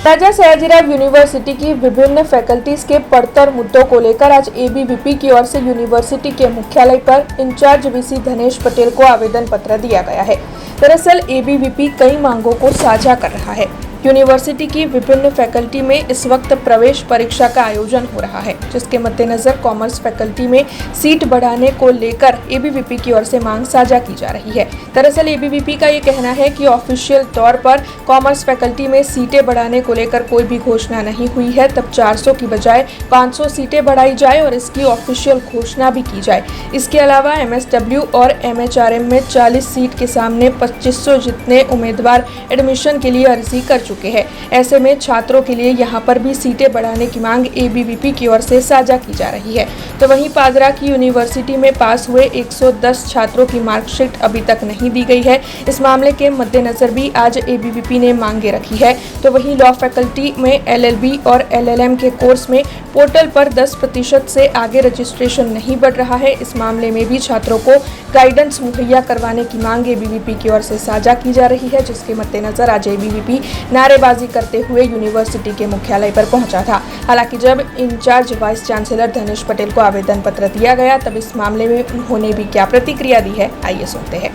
राजा Sayajirao university की विभिन्न faculties के पढ़तर मुद्दों को लेकर आज एबीवीपी की ओर से यूनिवर्सिटी के मुख्यालय पर इंचार्ज वीसी धनेश पटेल को आवेदन पत्र दिया गया है। दरअसल एबीवीपी कई मांगों को साझा कर रहा है। यूनिवर्सिटी की विभिन्न फैकल्टी में इस वक्त प्रवेश परीक्षा का आयोजन हो रहा है, जिसके मद्देनजर कॉमर्स फैकल्टी में सीट बढ़ाने को लेकर एबीवीपी की ओर से मांग साझा की जा रही है। दरअसल एबीवीपी का ये कहना है कि ऑफिशियल तौर पर कॉमर्स फैकल्टी में सीटें बढ़ाने को लेकर कोई भी घोषणा नहीं हुई है, तब 400 की बजाय 500 सीटें बढ़ाई जाए और इसकी ऑफिशियल घोषणा भी की जाए। इसके अलावा एमएसडब्ल्यू और एमएचआरएम में 40 सीट के सामने 2500 जितने उम्मीदवार एडमिशन के लिए अर्जी कर चुके हैं। ऐसे में छात्रों के लिए यहां पर भी सीटें बढ़ाने की मांग एबीवीपी की ओर से साझा की जा रही है। तो वहीं पादरा की यूनिवर्सिटी में पास हुए 110 छात्रों की मार्कशीट अभी तक नहीं दी गई है। इस मामले के मद्देनजर भी आज एबीवीपी ने मांगे रखी है। तो वहीं लॉ फैकल्टी में एलएलबी और एलएलएम के कोर्स में पोर्टल पर 10% से आगे रजिस्ट्रेशन नहीं बढ़ रहा है। इस मामले में भी छात्रों को गाइडेंस मुहैया करवाने की मांग एबीवीपी की ओर से साझा की जा रही है, जिसके मद्देनजर आज एबीवीपी नारेबाजी करते हुए यूनिवर्सिटी के मुख्यालय पर पहुंचा था। हालांकि जब इंचार्ज वाइस चांसलर धनेश पटेल को आवेदन पत्र दिया गया, तब इस मामले में उन्होंने भी क्या प्रतिक्रिया दी है, आइए सुनते हैं।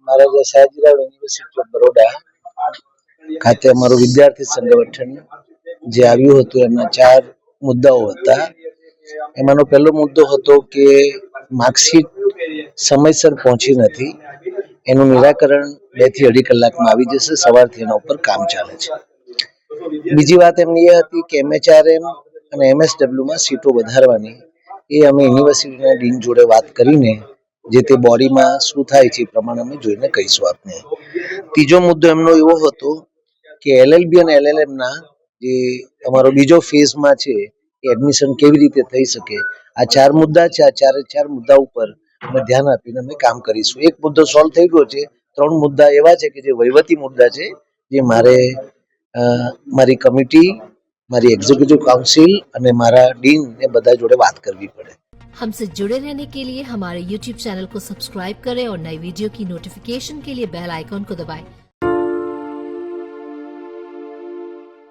महाराजा सयाजीराव यूनिवर्सिटी ऑफ बरोडा खाते अमरो विद्यार्थी संगठन जे આવ્યું હતું એના 4 મુદ્દાઓ હતા। એમાંનો પહેલો મુદ્દો હતો કે માર્કશીટ સમયસર પહોંચી નથી, એનું નિરાકરણ 2 થી 2.5 કલાકમાં આવી જશે। સવારથી એના ઉપર કામ ચાલે છે। બીજી વાત એમની એ હતી કે એમએચઆરએમ અને એમએસડબ્લ્યુ માં સીટો વધારવાની, એ અમે યુનિવર્સિટીના ડીન જોડે વાત કરીને જે તે બોડીમાં શું થાય છે એ પ્રમાણે અમે જોઈને કહીશું આપને। ત્રીજો મુદ્દો એમનો એવો હતો કે એલએલબી અને એલએલએમ ના જે અમારો બીજો ફેઝમાં છે એ એડમિશન કેવી રીતે થઈ શકે, આ 4 મુદ્દા છે। આ 4 મુદ્દા ઉપર અમે ધ્યાન આપીને અમે કામ કરીશું। એક મુદ્દો સોલ્વ થઈ ગયો છે, 3 મુદ્દા એવા છે કે જે વહીવટી મુદ્દા છે, જે મારી કમિટી, મારી એક્ઝિક્યુટિવ કાઉન્સિલ અને મારા ડીન ને બધા જોડે વાત કરવી પડે। हमसे जुड़े रहने के लिए हमारे YouTube चैनल को सब्सक्राइब करें और नई वीडियो की नोटिफिकेशन के लिए बेल आइकॉन को दबाएं।